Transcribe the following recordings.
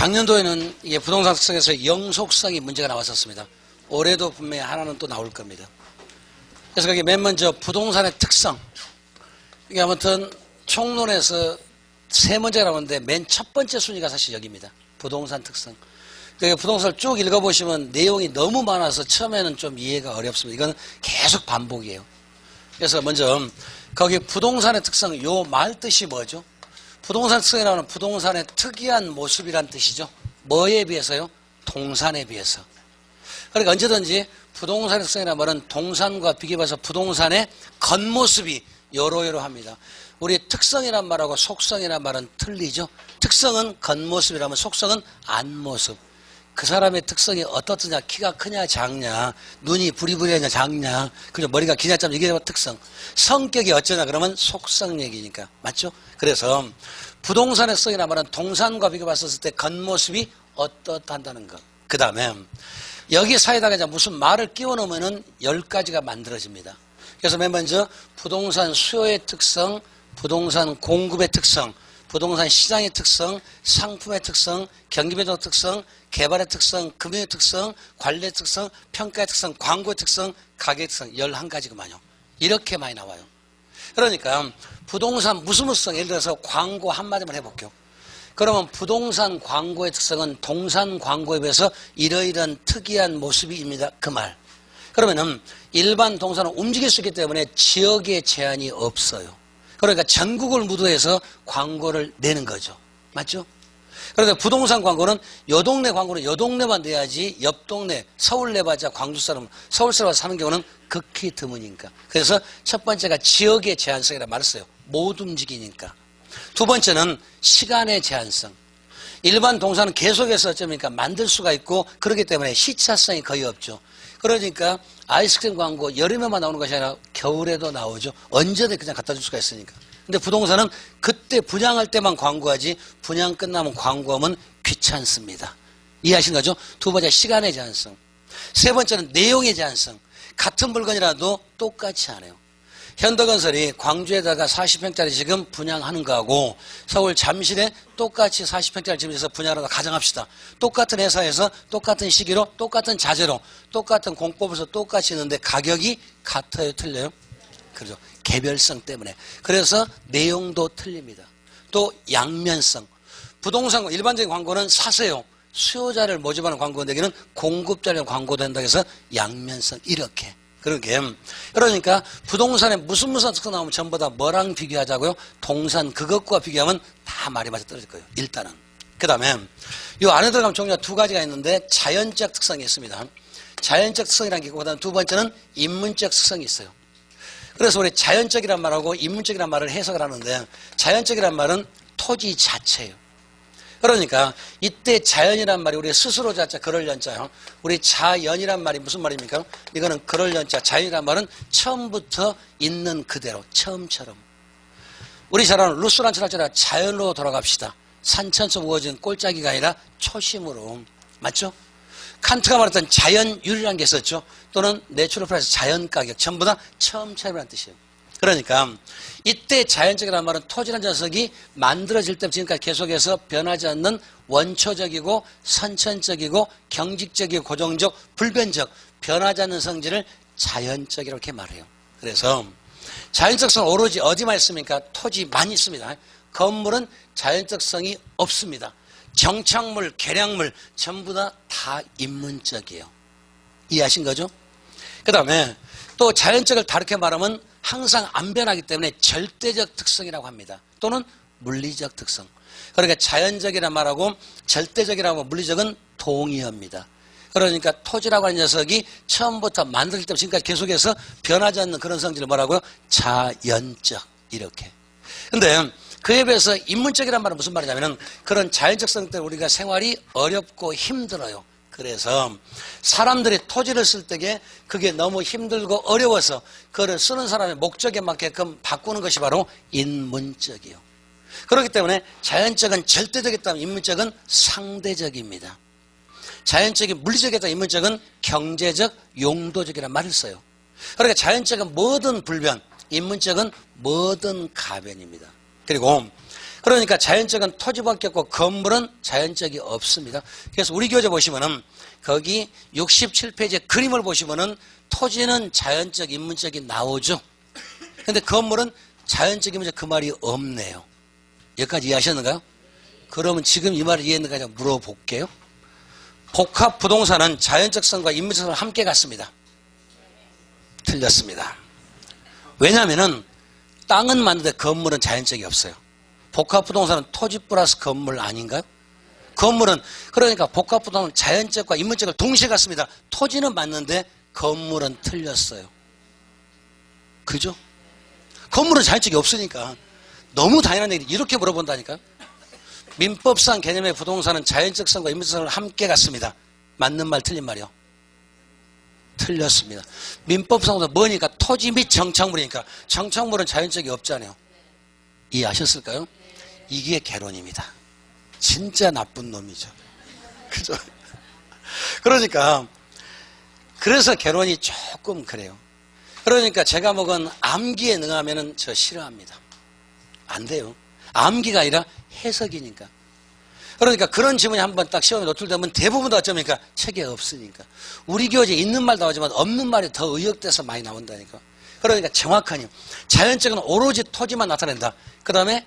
작년도에는 이게 부동산 특성에서 영속성이 문제가 나왔었습니다. 올해도 분명히 하나는 또 나올 겁니다. 그래서 거기 맨 먼저 부동산의 특성. 이게 아무튼 총론에서 세 문제가 나오는데 맨 첫 번째 순위가 사실 여기입니다. 부동산 특성. 그러니까 부동산을 쭉 읽어보시면 내용이 너무 많아서 처음에는 좀 이해가 어렵습니다. 이건 계속 반복이에요. 그래서 먼저 거기 부동산의 특성, 요 말 뜻이 뭐죠? 부동산 특성이라는 부동산의 특이한 모습이란 뜻이죠. 뭐에 비해서요? 동산에 비해서. 그러니까 언제든지 부동산의 특성이라는 말은 동산과 비교해서 부동산의 겉모습이 여러여러합니다. 우리 특성이란 말하고 속성이란 말은 틀리죠. 특성은 겉모습이라면 속성은 안모습. 그 사람의 특성이 어떻느냐, 키가 크냐 작냐, 눈이 부리부리하냐 작냐, 그죠, 머리가 기냐 짧냐, 이게 특성. 성격이 어쩌냐 그러면 속성 얘기니까. 맞죠? 그래서 부동산의 특성이란 말은 동산과 비교해봤을 때 겉모습이 어떻다는 것. 그 다음에 여기 사이에다가 이제 무슨 말을 끼워 넣으면은 10가지가 만들어집니다. 그래서 맨 먼저 부동산 수요의 특성, 부동산 공급의 특성, 부동산 시장의 특성, 상품의 특성, 경기변동 특성, 개발의 특성, 금융의 특성, 관리의 특성, 평가의 특성, 광고의 특성, 가격의 특성 11가지구만요. 이렇게 많이 나와요. 그러니까 부동산 무슨 특성, 예를 들어서 광고 한마디만 해볼게요. 그러면 부동산 광고의 특성은 동산 광고에 비해서 이러이러한 특이한 모습입니다. 그 말. 그러면은 일반 동산은 움직일 수 있기 때문에 지역에 제한이 없어요. 그러니까 전국을 무도해서 광고를 내는 거죠. 맞죠? 그런데 부동산 광고는 요 동네 광고는 요 동네만 내야지 옆 동네 서울 내봤자 광주 사람, 서울 사람 사는 경우는 극히 드무니까. 그래서 첫 번째가 지역의 제한성이라고 말했어요. 못 움직이니까. 두 번째는 시간의 제한성. 일반 동산은 계속해서 어쩌니까 만들 수가 있고 그렇기 때문에 시차성이 거의 없죠. 그러니까 아이스크림 광고 여름에만 나오는 것이 아니라 겨울에도 나오죠. 언제든 그냥 갖다 줄 수가 있으니까. 근데 부동산은 그때 분양할 때만 광고하지 분양 끝나면 광고하면 귀찮습니다. 이해하신 거죠? 두 번째 시간의 제한성. 세 번째는 내용의 제한성. 같은 물건이라도 똑같이 안 해요. 현대건설이 광주에다가 40평짜리 지금 분양하는 거하고 서울 잠실에 똑같이 40평짜리 집에서 분양하다 가정합시다. 똑같은 회사에서 똑같은 시기로 똑같은 자재로 똑같은 공법에서 똑같이 있는데 가격이 같아요, 틀려요? 그렇죠. 개별성 때문에. 그래서 내용도 틀립니다. 또 양면성. 부동산 일반적인 광고는 사세요. 수요자를 모집하는 광고인데 여기는 공급자를 광고도 한다고 해서 양면성 이렇게. 그러니까 부동산에 무슨 특성 나오면 전부 다 뭐랑 비교하자고요? 동산 그것과 비교하면 다 말이 맞아 떨어질 거예요. 일단은. 그 다음에 이 안에 들어가면 종류가 두 가지가 있는데 자연적 특성이 있습니다. 자연적 특성이라는 게 있고 그다음 두 번째는 인문적 특성이 있어요. 그래서 우리 자연적이란 말하고 인문적이란 말을 해석을 하는데 자연적이란 말은 토지 자체예요. 그러니까 이때 자연이란 말이 우리 스스로 자자 그럴 연자요. 우리 자연이란 말이 무슨 말입니까? 이거는 그럴 연자. 자연이란 말은 처음부터 있는 그대로 처음처럼. 우리 잘 아는 루스란 철학자가 자연으로 돌아갑시다. 산천에서 우거진 꼴짜기가 아니라 초심으로. 맞죠? 칸트가 말했던 자연율이라는 게 있었죠. 또는 내추럴 프라이스 자연가격. 전부 다 처음처럼이라는 뜻이에요. 그러니까 이때 자연적이라는 말은 토지라는 녀석이 만들어질 때부터 지금까지 계속해서 변하지 않는 원초적이고 선천적이고 경직적이고 고정적 불변적 변하지 않는 성질을 자연적이라고 이렇게 말해요. 그래서 자연적성은 오로지 어디만 있습니까? 토지만 있습니다. 건물은 자연적성이 없습니다. 정착물, 개량물 전부 다 인문적이에요. 이해하신 거죠? 그 다음에 또 자연적을 다르게 말하면 항상 안 변하기 때문에 절대적 특성이라고 합니다. 또는 물리적 특성. 그러니까 자연적이란 말하고 절대적이라고 물리적은 동의어입니다. 그러니까 토지라고 하는 녀석이 처음부터 만들 때부터 지금까지 계속해서 변하지 않는 그런 성질을 뭐라고요? 자연적 이렇게. 근데 그에 비해서 인문적이란 말은 무슨 말이냐면은 그런 자연적 성 때문에 우리가 생활이 어렵고 힘들어요. 그래서 사람들이 토지를 쓸 때에 그게 너무 힘들고 어려워서 그걸 쓰는 사람의 목적에 맞게끔 바꾸는 것이 바로 인문적이에요. 그렇기 때문에 자연적은 절대적이었다면 인문적은 상대적입니다. 자연적인 물리적이었다 인문적은 경제적 용도적이라는 말을 써요. 그러니까 자연적은 뭐든 불변, 인문적은 뭐든 가변입니다. 그리고 그러니까 자연적은 토지밖에 없고 건물은 자연적이 없습니다. 그래서 우리 교재 보시면은 거기 67페이지에 그림을 보시면은 토지는 자연적, 인문적이 나오죠. 근데 건물은 자연적, 인문적 그 말이 없네요. 여기까지 이해하셨는가요? 그러면 지금 이 말을 이해했는가 좀 물어볼게요. 복합 부동산은 자연적성과 인문적성을 함께 갖습니다. 틀렸습니다. 왜냐하면은 땅은 맞는데 건물은 자연적이 없어요. 복합 부동산은 토지 플러스 건물 아닌가요? 건물은 그러니까 복합 부동산은 자연적과 인문적을 동시에 갖습니다. 토지는 맞는데 건물은 틀렸어요. 그죠? 건물은 자연적이 없으니까 너무 당연한 얘기 이렇게 물어본다니까요. 민법상 개념의 부동산은 자연적성과 인문적성을 함께 갖습니다. 맞는 말 틀린 말이요? 틀렸습니다. 민법상으로 뭐니까 토지 및 정착물이니까 정착물은 자연적이 없잖아요. 이해하셨을까요? 이게 개론입니다. 진짜 나쁜 놈이죠. 그죠? 그러니까 그래서 개론이 조금 그래요. 그러니까 제가 먹은 암기에 능하면은 저 싫어합니다. 안 돼요. 암기가 아니라 해석이니까. 그러니까 그런 지문이 한번 딱 시험에 노출되면 대부분 다 어쩌니까 책에 없으니까. 우리 교재에 있는 말도 나오지만 없는 말이 더 의역돼서 많이 나온다니까. 그러니까 정확하니 자연적은 오로지 토지만 나타낸다. 그 다음에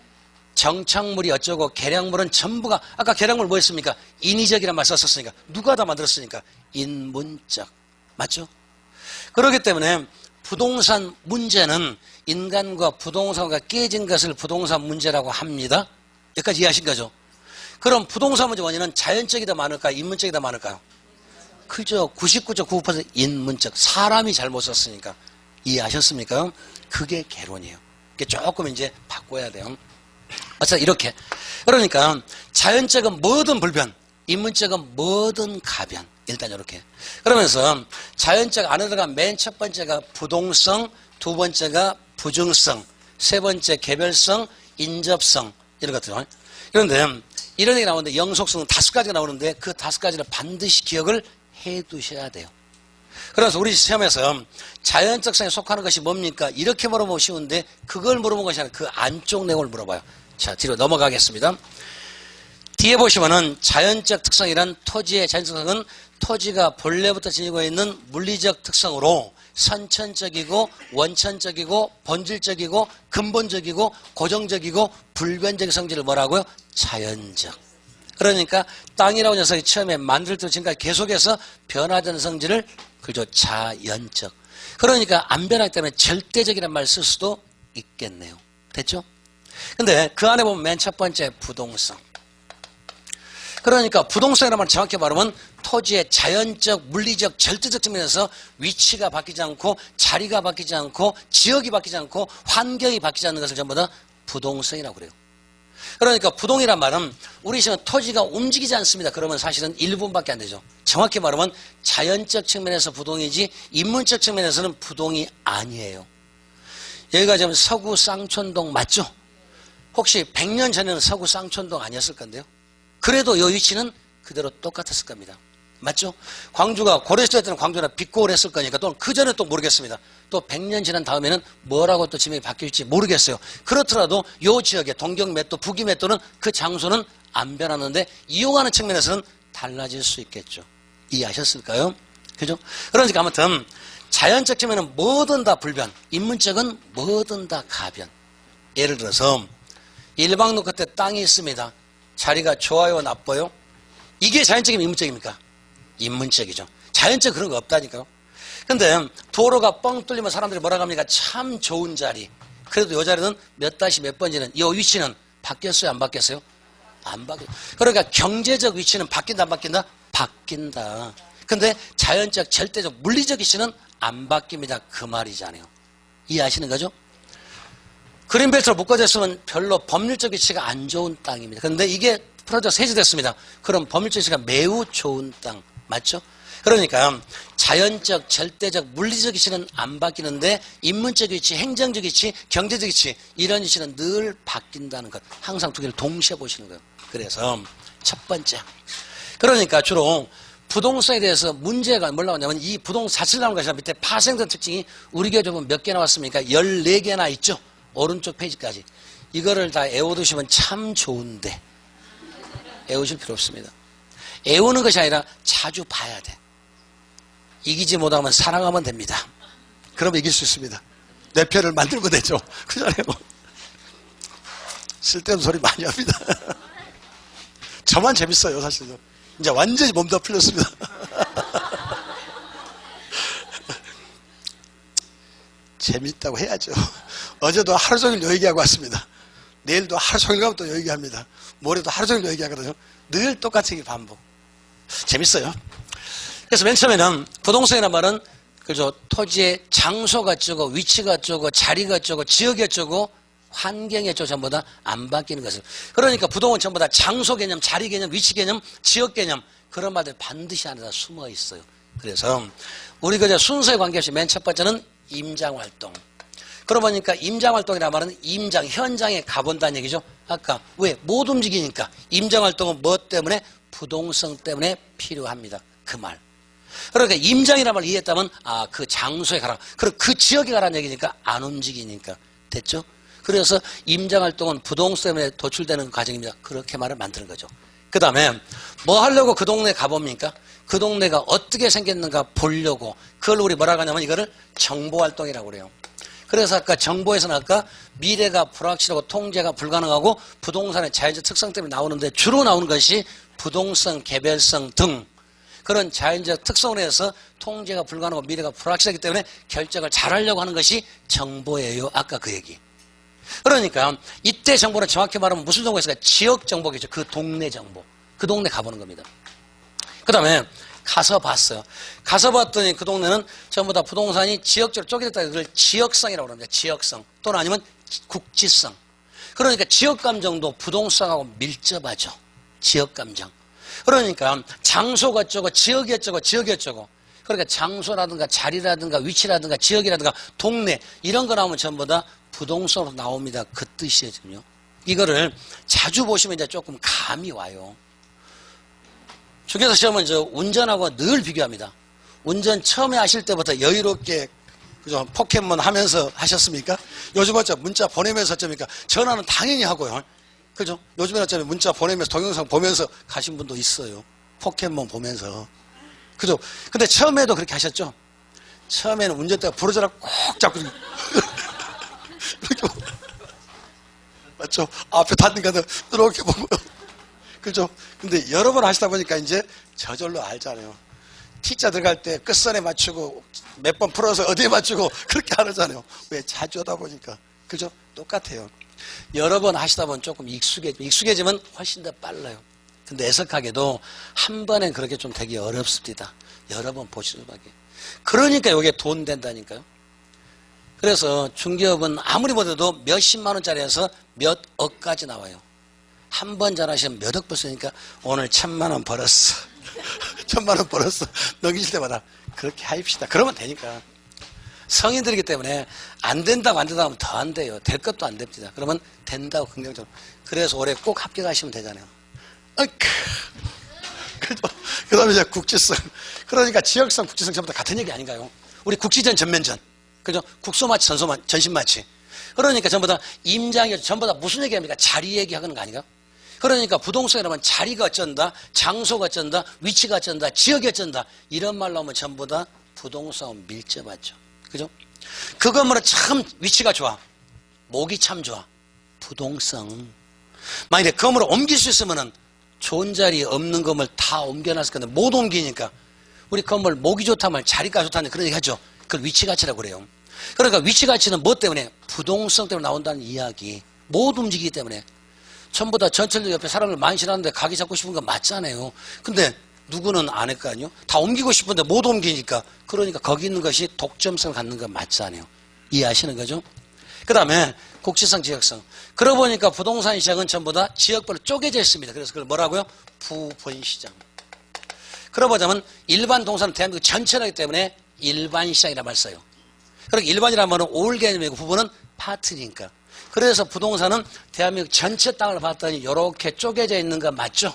정착물이 어쩌고 계량물은 전부가 아까 계량물 뭐 했습니까? 인위적이란 말 썼었으니까 누가 다 만들었으니까 인문적. 맞죠? 그렇기 때문에 부동산 문제는 인간과 부동산과 깨진 것을 부동산 문제라고 합니다. 여기까지 이해하신 거죠? 그럼 부동산 문제 원인은 자연적이 더 많을까요? 인문적이 더 많을까요? 그죠? 99.99% 인문적. 사람이 잘못 썼으니까. 이해하셨습니까? 그게 개론이에요. 그게 조금 이제 바꿔야 돼요. 어쨌든 이렇게. 그러니까 자연적은 뭐든 불변, 인문적은 뭐든 가변. 일단 이렇게. 그러면서 자연적 안에 들어간 맨 첫 번째가 부동성, 두 번째가 부증성, 세 번째 개별성, 인접성 이런 것들. 그런데 이런 얘기 나오는데 영속성은 5가지가 나오는데 그 5가지를 반드시 기억을 해 두셔야 돼요. 그래서 우리 시험에서 자연적성에 속하는 것이 뭡니까? 이렇게 물어보면 쉬운데 그걸 물어본 것이 아니라 그 안쪽 내용을 물어봐요. 자, 뒤로 넘어가겠습니다. 뒤에 보시면은 자연적 특성이란 토지의 자연적 특성은 토지가 본래부터 지니고 있는 물리적 특성으로 선천적이고 원천적이고 본질적이고 근본적이고 고정적이고 불변적 성질을 뭐라고요? 자연적. 그러니까 땅이라고 녀석이 처음에 만들 때 지금까지 계속해서 변화되는 성질을 그죠? 자연적. 그러니까 안 변하기 때문에 절대적이라는 말 쓸 수도 있겠네요. 됐죠? 근데 그 안에 보면 맨 첫 번째 부동성. 그러니까 부동성이라는 말 정확히 말하면 토지의 자연적, 물리적, 절대적 측면에서 위치가 바뀌지 않고 자리가 바뀌지 않고 지역이 바뀌지 않고 환경이 바뀌지 않는 것을 전부 다 부동성이라고 그래요. 그러니까 부동이란 말은 우리 시는 토지가 움직이지 않습니다. 그러면 사실은 일부분밖에 안 되죠. 정확히 말하면 자연적 측면에서 부동이지 인문적 측면에서는 부동이 아니에요. 여기가 지금 서구 쌍촌동 맞죠? 혹시 100년 전에는 서구 쌍촌동 아니었을 건데요. 그래도 이 위치는 그대로 똑같았을 겁니다. 맞죠? 광주가 고려시대 때는 광주나 빛고를 했을 거니까 또는 그 전에 또 모르겠습니다. 또 100년 지난 다음에는 뭐라고 또 지명이 바뀔지 모르겠어요. 그렇더라도 이 지역의 동경 몇 도, 북위 몇 도는 그 장소는 안 변하는데 이용하는 측면에서는 달라질 수 있겠죠. 이해하셨을까요? 그죠? 그러니까 아무튼 자연적 측면은 뭐든 다 불변, 인문적은 뭐든 다 가변. 예를 들어서 일방로 끝에 땅이 있습니다. 자리가 좋아요, 나빠요? 이게 자연적이면 인문적입니까? 인문적이죠. 자연적 그런 거 없다니까요. 근데 도로가 뻥 뚫리면 사람들이 뭐라 합니까? 참 좋은 자리. 그래도 이 자리는 몇 다시 몇 번지는 이 위치는 바뀌었어요? 안 바뀌었어요? 안 바뀌어요. 그러니까 경제적 위치는 바뀐다 안 바뀐다? 바뀐다. 근데 자연적, 절대적, 물리적 위치는 안 바뀝니다. 그 말이잖아요. 이해하시는 거죠? 그린벨트로 묶어져 있으면 별로 법률적 위치가 안 좋은 땅입니다. 그런데 이게 풀어져서 해제됐습니다. 그럼 법률적 위치가 매우 좋은 땅. 맞죠? 그러니까 자연적, 절대적, 물리적 위치는 안 바뀌는데 인문적 위치, 행정적 위치, 경제적 위치 이런 위치는 늘 바뀐다는 것. 항상 두 개를 동시에 보시는 거예요. 그래서 첫 번째. 그러니까 주로 부동산에 대해서 문제가 뭘 나오냐면 이 부동산 자체를 나오는 것이 아니라 밑에 파생된 특징이 우리 교재 보면 몇 개 나왔습니까? 14개나 있죠. 오른쪽 페이지까지. 이거를 다 애워두시면 참 좋은데 애우실 필요 없습니다. 애우는 것이 아니라 자주 봐야 돼. 이기지 못하면 사랑하면 됩니다. 그러면 이길 수 있습니다. 뇌표를 만들면 되죠. 그잖아요. 쓸데없는 소리 많이 합니다. 저만 재밌어요, 사실은. 이제 완전히 몸 다 풀렸습니다. 재밌다고 해야죠. 어제도 하루 종일 요 얘기하고 왔습니다. 내일도 하루 종일 가면 또 요 얘기합니다. 모레도 하루 종일 요 얘기하거든요. 늘 똑같이 반복. 재밌어요. 그래서 맨 처음에는 부동산이라는 말은 그죠, 토지의 장소가 어쩌고 위치가 어쩌고 자리가 어쩌고 지역이 어쩌고 환경이 어쩌고 전부 다 안 바뀌는 것을. 그러니까 부동은 전부 다 장소 개념, 자리 개념, 위치 개념, 지역 개념 그런 말들 반드시 안에 다 숨어 있어요. 그래서 우리 그저 순서에 관계없이 맨 첫 번째는 임장활동. 그러고 보니까 임장활동이라는 말은 임장, 현장에 가본다는 얘기죠. 아까 왜? 못 움직이니까. 임장활동은 뭐 때문에? 부동성 때문에 필요합니다. 그 말. 그러니까 임장이라는 말 이해했다면 그 장소에 가라. 그리고 그 지역에 가라는 얘기니까 안 움직이니까. 됐죠? 그래서 임장활동은 부동성 때문에 도출되는 과정입니다. 그렇게 말을 만드는 거죠. 그 다음에 뭐 하려고 그 동네에 가봅니까? 그 동네가 어떻게 생겼는가 보려고. 그걸 우리 뭐라고 하냐면 이거를 정보활동이라고 그래요. 그래서 아까 정보에서는 아까 미래가 불확실하고 통제가 불가능하고 부동산의 자연적 특성 때문에 나오는데 주로 나오는 것이 부동성, 개별성 등 그런 자연적 특성으로 해서 통제가 불가능하고 미래가 불확실하기 때문에 결정을 잘하려고 하는 것이 정보예요. 아까 그 얘기. 그러니까 이때 정보는 정확히 말하면 무슨 정보가 있을까? 지역 정보겠죠. 그 동네 정보. 그 동네 가보는 겁니다. 그 다음에 가서 봤어요. 가서 봤더니 그 동네는 전부 다 부동산이 지역적으로 쪼개졌다. 그걸 지역성이라고 합니다. 지역성 또는 아니면 국지성. 그러니까 지역감정도 부동산하고 밀접하죠. 지역감정. 그러니까 장소가 어쩌고 지역이 어쩌고 지역이 어쩌고. 그러니까 장소라든가 자리라든가 위치라든가 지역이라든가 동네 이런 거 나오면 전부 다 부동산으로 나옵니다. 그 뜻이에요. 지금요. 이거를 자주 보시면 이제 조금 감이 와요. 중개사 시험은 운전하고 늘 비교합니다. 운전 처음에 하실 때부터 여유롭게 그죠? 포켓몬 하면서 하셨습니까? 요즘 어쩌 문자 보내면서 어쩌니까 전화는 당연히 하고요. 그죠? 요즘에는 어쩌면 문자 보내면서 동영상 보면서 가신 분도 있어요. 포켓몬 보면서. 그죠? 근데 처음에도 그렇게 하셨죠? 처음에는 운전대가 부러져라 꼭 잡고 이렇게 맞죠? 앞에 닿는 거는 이렇게 보고요. 그죠? 근데 여러 번 하시다 보니까 이제 저절로 알잖아요. T자 들어갈 때 끝선에 맞추고 몇 번 풀어서 어디에 맞추고 그렇게 하잖아요. 왜? 자주 하다 보니까. 그죠? 똑같아요. 여러 번 하시다 보면 조금 익숙해지면 훨씬 더 빨라요. 근데 애석하게도 한 번엔 그렇게 좀 되기 어렵습니다. 여러 번 보시는 수밖에. 그러니까 이게 돈 된다니까요. 그래서 중개업은 아무리 못해도 몇십만 원짜리에서 몇 억까지 나와요. 한 번 전화하시면 몇 억 벌었으니까 오늘 1,000만 원 벌었어. 1,000만 원 벌었어. 넘기실 때마다 그렇게 하입시다. 그러면 되니까. 성인들이기 때문에 안 된다고 하면 더 안 돼요. 될 것도 안 됩니다. 그러면 된다고 긍정적으로. 그래서 올해 꼭 합격하시면 되잖아요. 그 다음에 이제 국지성. 그러니까 지역성, 국지성 전부 다 같은 얘기 아닌가요? 우리 국지전, 전면전. 그죠? 국소마치, 전신마치. 그러니까 전부 다 임장이 전부 다 무슨 얘기합니까? 자리 얘기하는 거 아닌가? 그러니까 부동산이라면 자리가 어쩐다, 장소가 어쩐다, 위치가 어쩐다, 지역이 어쩐다 이런 말로 하면 전부 다 부동산은 밀접하죠. 그죠? 그 건물은 참 위치가 좋아. 목이 참 좋아. 부동산. 만약에 건물을 옮길 수 있으면은 좋은 자리 없는 건물 다 옮겨놨을 건데 못 옮기니까 우리 건물 목이 좋다면 자리가 좋다는 그런 얘기 하죠. 그걸 위치 가치라고 그래요. 그러니까 위치 가치는 뭐 때문에? 부동성 때문에 나온다는 이야기. 못 움직이기 때문에. 전부 다 전철역 옆에 사람을 많이 지나는데 가기 잡고 싶은 건 맞잖아요. 근데 누구는 안 할 거 아니에요? 다 옮기고 싶은데 못 옮기니까. 그러니까 거기 있는 것이 독점성을 갖는 건 맞잖아요. 이해하시는 거죠? 그 다음에 국지성, 지역성. 그러고 보니까 부동산 시장은 전부 다 지역별로 쪼개져 있습니다. 그래서 그걸 뭐라고요? 부분시장. 그러고 보자면 일반 동산은 대한민국 전체이기 때문에 일반시장이라는 말 써요. 그러니까 일반이라는 말은 올 개념이고 부분은 파트니까. 그래서 부동산은 대한민국 전체 땅을 봤더니 이렇게 쪼개져 있는 거 맞죠?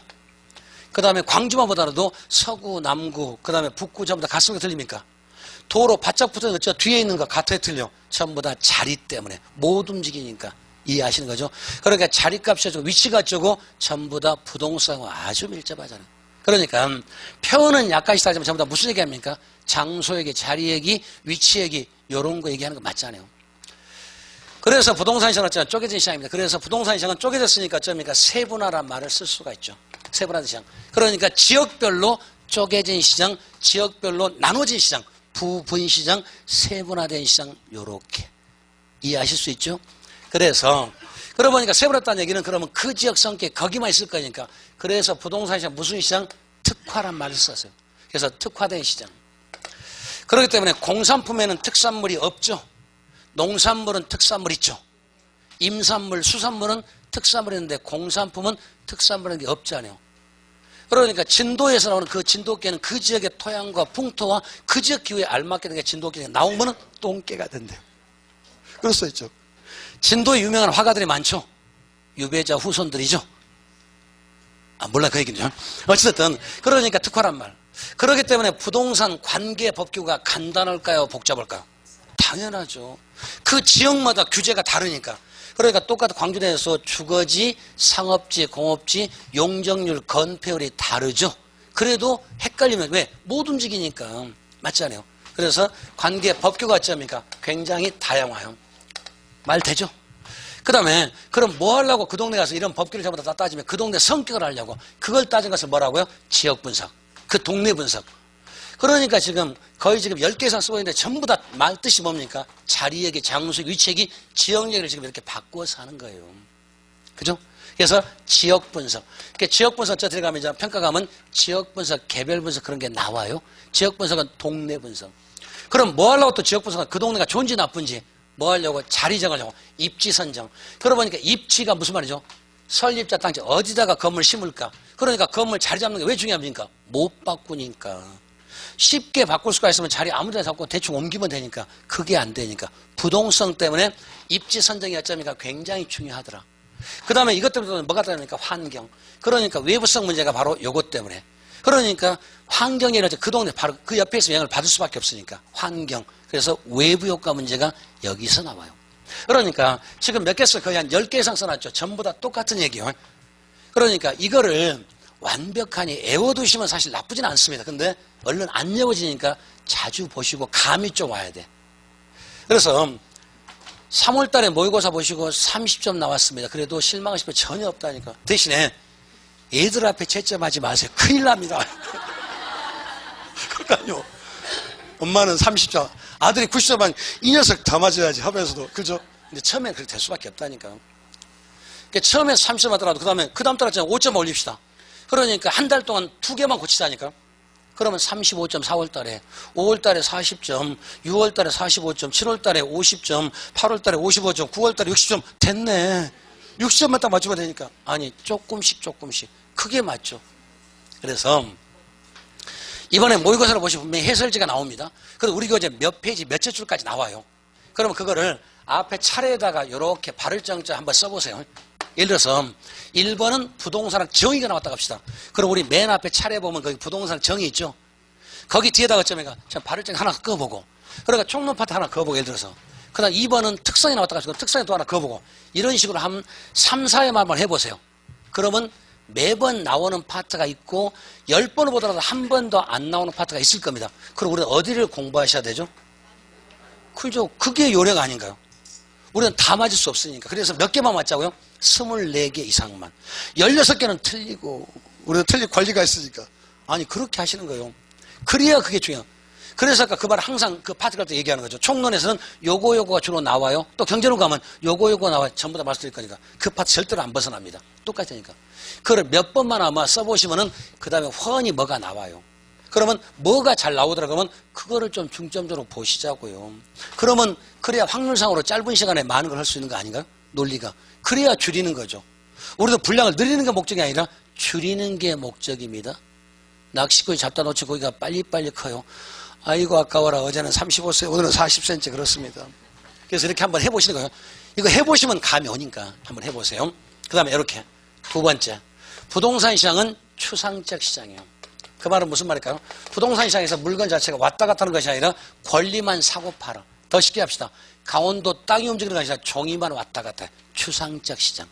그 다음에 광주만 보더라도 서구, 남구, 그 다음에 북구 전부 다 같은 거 틀립니까? 도로 바짝 붙어있는 거 뒤에 있는 거 같아요, 틀려? 전부 다 자리 때문에 못 움직이니까 이해하시는 거죠? 그러니까 자리값이 어쩌고 위치가 어쩌고 전부 다 부동산과 아주 밀접하잖아요. 그러니까 표현은 약간씩 다르지만 전부 다 무슨 얘기합니까? 장소 얘기, 자리 얘기, 위치 얘기 이런 거 얘기하는 거 맞잖아요. 그래서 부동산 시장은 쪼개진 시장입니다. 그래서 부동산 시장은 쪼개졌으니까 어쩌니까 세분화란 말을 쓸 수가 있죠. 세분화된 시장. 그러니까 지역별로 쪼개진 시장, 지역별로 나눠진 시장, 부분 시장, 세분화된 시장 요렇게 이해하실 수 있죠? 그래서 그러고 보니까 세분화했다는 얘기는 그러면 그 지역 성격 거기만 있을 거니까 그래서 부동산 시장 무슨 시장? 특화란 말을 썼어요. 그래서 특화된 시장. 그렇기 때문에 공산품에는 특산물이 없죠. 농산물은 특산물 있죠. 임산물, 수산물은 특산물이 있는데 공산품은 특산물이라는 게 없잖아요. 그러니까 진도에서 나오는 그 진돗개는 그 지역의 토양과 풍토와 그 지역 기후에 알맞게 된 진돗개가 나오면 똥개가 된대요. 그럴 수 있죠. 진도에 유명한 화가들이 많죠. 유배자 후손들이죠. 몰라 그 얘기죠. 어쨌든 그러니까 특화란 말. 그렇기 때문에 부동산 관계 법규가 간단할까요? 복잡할까요? 당연하죠. 그 지역마다 규제가 다르니까. 그러니까 똑같은 광주 내에서 주거지, 상업지, 공업지, 용적률, 건폐율이 다르죠. 그래도 헷갈리면 왜? 못 움직이니까. 맞지 않아요? 그래서 관계 법규가 어쩌니까 굉장히 다양해요. 말 되죠? 그 다음에 그럼 뭐 하려고 그 동네 가서 이런 법규를 전부 다 따지면 그 동네 성격을 하려고 그걸 따진 것을 뭐라고요? 지역 분석. 그 동네 분석. 그러니까 지금 거의 지금 10개 이상 쓰고 있는데 전부 다 말 뜻이 뭡니까? 자리 얘기, 장소, 위치 얘기, 지역 얘기를 지금 이렇게 바꿔서 하는 거예요. 그죠? 그래서 지역 분석. 지역 분석 저 들어가면 이제 평가 가면 지역 분석, 개별 분석 그런 게 나와요. 지역 분석은 동네 분석. 그럼 뭐 하려고 또 지역 분석은 그 동네가 좋은지 나쁜지 뭐 하려고? 자리 정하려고. 입지 선정. 그러고 보니까 입지가 무슨 말이죠? 설립자 땅지 어디다가 건물 심을까? 그러니까 건물 자리 잡는 게 왜 중요합니까? 못 바꾸니까. 쉽게 바꿀 수가 있으면 자리 아무 데나 잡고 대충 옮기면 되니까 그게 안 되니까 부동성 때문에 입지 선정이 어쩌니까 굉장히 중요하더라. 그 다음에 이것 때문에 뭐가 다르니까 환경. 그러니까 외부성 문제가 바로 요것 때문에. 그러니까 환경이라서 그 동네 바로 그 옆에 있으면 영향을 받을 수밖에 없으니까 환경. 그래서 외부 효과 문제가 여기서 나와요. 그러니까 지금 몇 개 써 거의 한 10개 이상 써놨죠. 전부 다 똑같은 얘기요. 그러니까 이거를 완벽하니 애워두시면 사실 나쁘진 않습니다. 근데 얼른 안 외워지니까 자주 보시고 감이 좀 와야 돼. 그래서 3월 달에 모의고사 보시고 30점 나왔습니다. 그래도 실망하실 거 전혀 없다니까. 대신에 애들 앞에 채점하지 마세요. 큰일 납니다. 그러니까요. 엄마는 30점, 아들이 90점만 이 녀석 다 맞아야지 하면서도 그죠? 근데 처음엔 그렇게 될 수밖에 없다니까. 그러니까 처음에 30점 하더라도 그 다음 달에 5점 올립시다. 그러니까 한 달 동안 2개만 고치자니까. 그러면 35점 4월 달에, 5월 달에 40점, 6월 달에 45점, 7월 달에 50점, 8월 달에 55점, 9월 달에 60점 됐네. 60점만 딱 맞추면 되니까. 아니 조금씩 크게 맞죠. 그래서 이번에 모의고사를 보시면 분명히 해설지가 나옵니다. 그래서 우리 교재 몇 페이지 몇째 줄까지 나와요. 그러면 그거를 앞에 차례에다가 이렇게 발을 정자 한번 써보세요. 예를 들어서 1번은 부동산 정의가 나왔다고 합시다. 그럼 우리 맨 앞에 차례 보면 거기 부동산 정의 있죠. 거기 뒤에다가 어쩌면 발을 정 하나 그어보고 그러니까 총론 파트 하나 그어보고 예를 들어서 그 다음 2번은 특성이 나왔다고 합시다. 특성이 또 하나 그어보고 이런 식으로 한 3, 4회만 한번 해보세요. 그러면 매번 나오는 파트가 있고 10번을 보더라도 한 번도 안 나오는 파트가 있을 겁니다. 그럼 우리는 어디를 공부하셔야 되죠? 그죠? 그게 요령 아닌가요? 우리는 다 맞을 수 없으니까. 그래서 몇 개만 맞자고요? 24개 이상만. 16개는 틀리고 우리는 틀릴 권리가 있으니까. 아니 그렇게 하시는 거예요. 그래야 그게 중요해요. 그래서 아까 그 말 항상 그 파트 갈 때 얘기하는 거죠. 총론에서는 요거가 주로 나와요. 또 경제론 가면 요거 나와요. 전부 다 말씀드릴 거니까. 그 파트 절대로 안 벗어납니다. 똑같으니까. 그걸 몇 번만 아마 써보시면은 그 다음에 훤히 뭐가 나와요. 그러면 뭐가 잘 나오더라 그러면 그거를 좀 중점적으로 보시자고요. 그러면 그래야 확률상으로 짧은 시간에 많은 걸 할 수 있는 거 아닌가요? 논리가. 그래야 줄이는 거죠. 우리도 분량을 늘리는 게 목적이 아니라 줄이는 게 목적입니다. 낚시고기 잡다 놓치 고기가 빨리빨리 커요. 아이고 아까워라. 어제는 35cm 오늘은 40cm 그렇습니다. 그래서 이렇게 한번 해보시는 거예요. 이거 해보시면 감이 오니까 한번 해보세요. 그 다음에 이렇게 두 번째 부동산 시장은 추상적 시장이에요. 그 말은 무슨 말일까요? 부동산 시장에서 물건 자체가 왔다 갔다 하는 것이 아니라 권리만 사고 팔아. 더 쉽게 합시다. 강원도 땅이 움직이는 것이 아니라 종이만 왔다 갔다 해. 추상적 시장.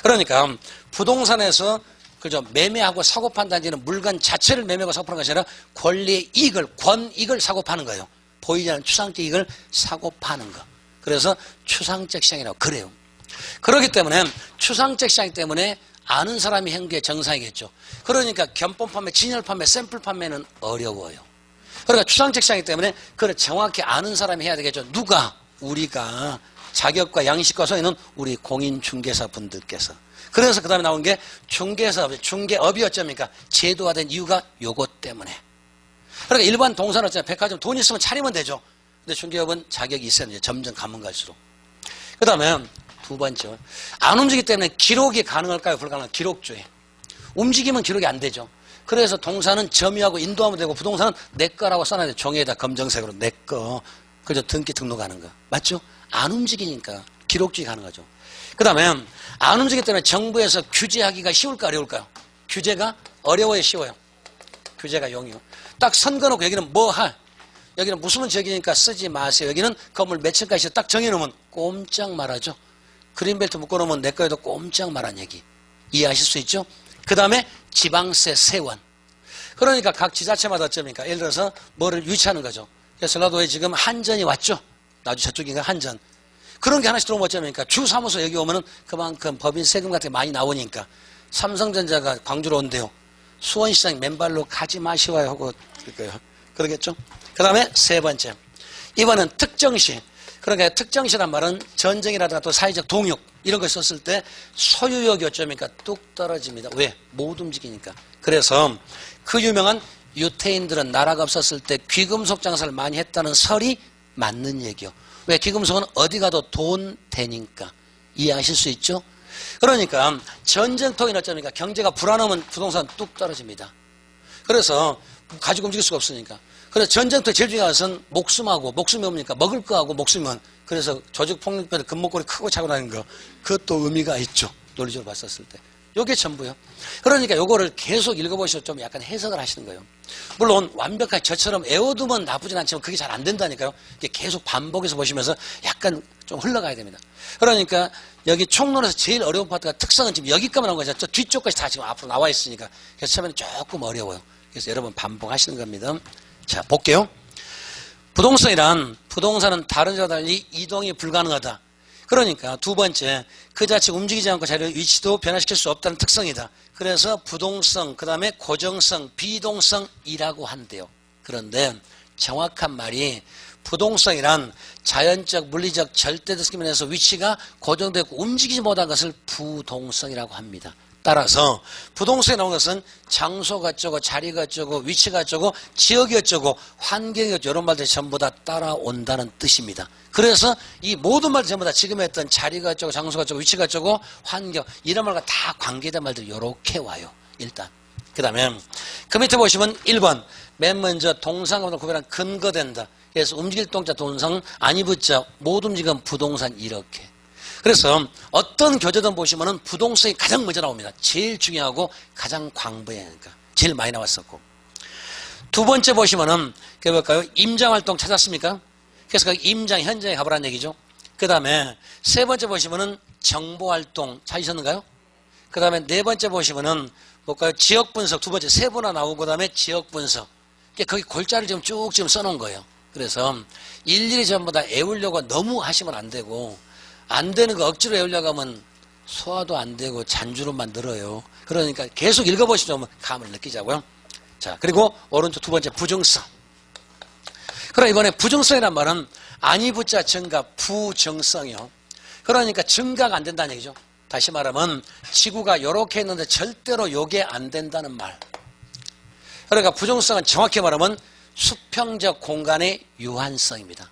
그러니까 부동산에서 그죠, 매매하고 사고 판단지는 물건 자체를 매매하고 사고 파는 것이 아니라 권리의 이익을, 권익을 사고 파는 거예요. 보이지 않는 추상적 이익을 사고 파는 거. 그래서 추상적 시장이라고 그래요. 그렇기 때문에 추상적 시장이기 때문에 아는 사람이 한 게 정상이겠죠. 그러니까 견본 판매, 진열 판매, 샘플 판매는 어려워요. 그러니까 추상적 시장이기 때문에 그걸 정확히 아는 사람이 해야 되겠죠. 누가? 우리가 자격과 양식과 소위는 우리 공인중개사 분들께서. 그래서 그 다음에 나온 게 중개사업, 중개업이 어쩌니까 제도화된 이유가 요것 때문에. 그러니까 일반 동산 어쩌면 백화점 돈 있으면 차리면 되죠. 근데 중개업은 자격이 있어야 돼요. 점점 가면 갈수록. 그 다음에 두 번째, 안 움직이기 때문에 기록이 가능할까요? 불가능할까요? 기록주의. 움직이면 기록이 안 되죠. 그래서 동산은 점유하고 인도하면 되고 부동산은 내 거라고 써놔야 돼요. 종이에다 검정색으로 내 거. 그죠? 등기 등록하는 거. 맞죠? 안 움직이니까 기록주의 가능하죠. 그 다음에 안 움직이기 때문에 정부에서 규제하기가 쉬울까 어려울까요? 규제가 어려워요, 쉬워요? 규제가 용이요. 딱 선거놓고 여기는 뭐 할? 여기는 무슨 지역이니까 쓰지 마세요. 여기는 건물 몇 층까지 딱 정해놓으면 꼼짝 말하죠. 그린벨트 묶어놓으면 내 거에도 꼼짝 말한 얘기. 이해하실 수 있죠? 그 다음에 지방세 세원. 그러니까 각 지자체마다 어쩌니까 예를 들어서 뭐를 유치하는 거죠. 그래서 전라도에 지금 한전이 왔죠. 나주 저쪽인가 한전. 그런 게 하나씩 들어오면 어쩌니까 주사무소 여기 오면은 그만큼 법인 세금 같은 게 많이 나오니까 삼성전자가 광주로 온대요. 수원시장 맨발로 가지 마시와요 하고 그러겠죠. 그 다음에 세 번째. 이번엔 특정시. 그러니까 특정시란 말은 전쟁이라든가 또 사회적 동욕 이런 걸 썼을 때 소유욕이 어쩌니까 뚝 떨어집니다. 왜? 못 움직이니까. 그래서 그 유명한 유태인들은 나라가 없었을 때 귀금속 장사를 많이 했다는 설이 맞는 얘기요. 왜? 귀금속은 어디 가도 돈 되니까. 이해하실 수 있죠? 그러니까 전쟁통이 어쩌니까 경제가 불안하면 부동산 뚝 떨어집니다. 그래서 가지고 움직일 수가 없으니까. 그래서 전쟁터에 제일 중요한 것은 목숨하고, 목숨이 없으니까 먹을 거하고 목숨은. 그래서 조직폭력배들 금목걸이 크고 차고 다니는 거, 그것도 의미가 있죠. 논리적으로 봤었을 때. 요게 전부요. 그러니까 요거를 계속 읽어보시고 좀 약간 해석을 하시는 거예요. 물론 완벽하게 저처럼 외워두면 나쁘진 않지만 그게 잘 안 된다니까요. 이게 계속 반복해서 보시면서 약간 좀 흘러가야 됩니다. 그러니까 여기 총론에서 제일 어려운 파트가 특성은 지금 여기까지 나온 거죠. 저 뒤쪽까지 다 지금 앞으로 나와 있으니까. 그래서 처음에는 조금 어려워요. 그래서 여러분 반복하시는 겁니다. 자, 볼게요. 부동산이란 부동산은 다른 데와 달리 이동이 불가능하다. 그러니까 두 번째, 그 자체 움직이지 않고 자리의 위치도 변화시킬 수 없다는 특성이다. 그래서 부동성, 그 다음에 고정성, 비동성이라고 한대요. 그런데 정확한 말이 부동성이란 자연적, 물리적, 절대적 면에서 위치가 고정되고 움직이지 못한 것을 부동성이라고 합니다. 따라서 부동산에 나온 것은 장소가 어쩌고 자리가 어쩌고 위치가 어쩌고 지역이 어쩌고 환경이 어쩌고 이런 말들이 전부 다 따라온다는 뜻입니다. 그래서 이 모든 말들 전부 다 지금 했던 자리가 어쩌고 장소가 어쩌고 위치가 어쩌고 환경 이런 말과 다 관계된 말들이 이렇게 와요. 일단 그 다음에 그 밑에 보시면 1번 맨 먼저 동상과 구별한 근거된다. 그래서 움직일 동자 동상 아니 붙자 못 움직이는 부동산 이렇게. 그래서 어떤 교재든 보시면은 부동성이 가장 먼저 나옵니다. 제일 중요하고 가장 광범위하니까 제일 많이 나왔었고. 두 번째 보시면은 그 볼까요? 임장활동 찾았습니까? 그래서 그 임장 현장에 가보라는 얘기죠. 그 다음에 세 번째 보시면은 정보활동 찾으셨는가요? 그 다음에 네 번째 보시면은 볼까요? 지역분석 두 번째 세 번나 나오고 그 다음에 지역분석. 거기 골자를 지금 쭉 지금 써놓은 거예요. 그래서 일일이 전부 다 외우려고 너무 하시면 안 되고. 안 되는 거 억지로 외우려고 하면 소화도 안 되고 잔주름만 늘어요. 그러니까 계속 읽어보시면 감을 느끼자고요. 자, 그리고 오른쪽 두 번째 부정성. 그럼 이번에 부정성이란 말은 아니 붙자 증가 부정성이요. 그러니까 증가가 안 된다는 얘기죠. 다시 말하면 지구가 이렇게 있는데 절대로 요게 안 된다는 말. 그러니까 부정성은 정확히 말하면 수평적 공간의 유한성입니다.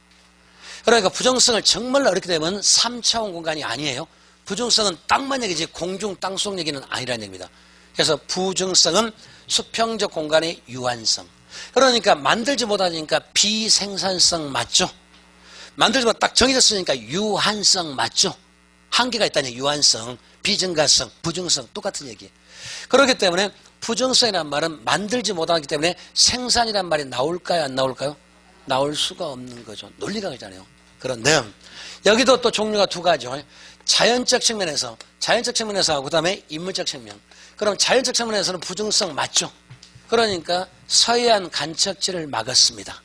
그러니까 부정성을 정말 어렵게 되면 3차원 공간이 아니에요. 부정성은 땅만 얘기지 공중 땅속 얘기는 아니라는 얘기입니다. 그래서 부정성은 수평적 공간의 유한성. 그러니까 만들지 못하니까 비생산성 맞죠? 만들지 못 딱 정해졌으니까 유한성 맞죠? 한계가 있다니 유한성, 비증가성, 부정성 똑같은 얘기. 그렇기 때문에 부정성이라는 말은 만들지 못하기 때문에 생산이란 말이 나올까요? 안 나올까요? 나올 수가 없는 거죠. 논리가 그렇잖아요. 그런데 여기도 또 종류가 두 가지죠. 자연적 측면에서 하고 그다음에 인문적 측면. 그럼 자연적 측면에서는 부증성 맞죠. 그러니까 서해안 간척지를 막았습니다.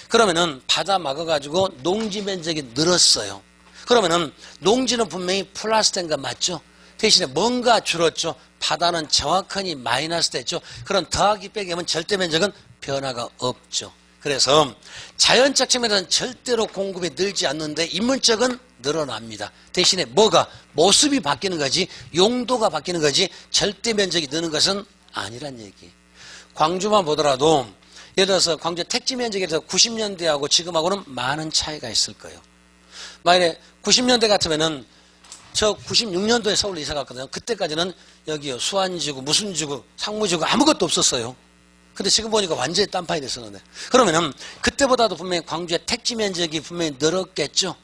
그러면은 바다 막아가지고 농지 면적이 늘었어요. 그러면은 농지는 분명히 플러스 된 거 맞죠. 대신에 뭔가 줄었죠. 바다는 정확하니 마이너스 됐죠. 그럼 더하기 빼기 하면 절대 면적은 변화가 없죠. 그래서 자연적 측면에서는 절대로 공급이 늘지 않는데 인문적은 늘어납니다. 대신에 뭐가 모습이 바뀌는 거지 용도가 바뀌는 거지 절대 면적이 느는 것은 아니란 얘기. 광주만 보더라도 예를 들어서 광주 택지 면적에 대해서 90년대하고 지금하고는 많은 차이가 있을 거예요. 만약에 90년대 같으면은 저 96년도에 서울로 이사 갔거든요. 그때까지는 여기요 수안지구, 무슨 지구, 상무지구 아무것도 없었어요. 근데 지금 보니까 완전히 딴판이 됐었는데 그러면은 그때보다도 분명히 광주의 택지 면적이 분명히 늘었겠죠.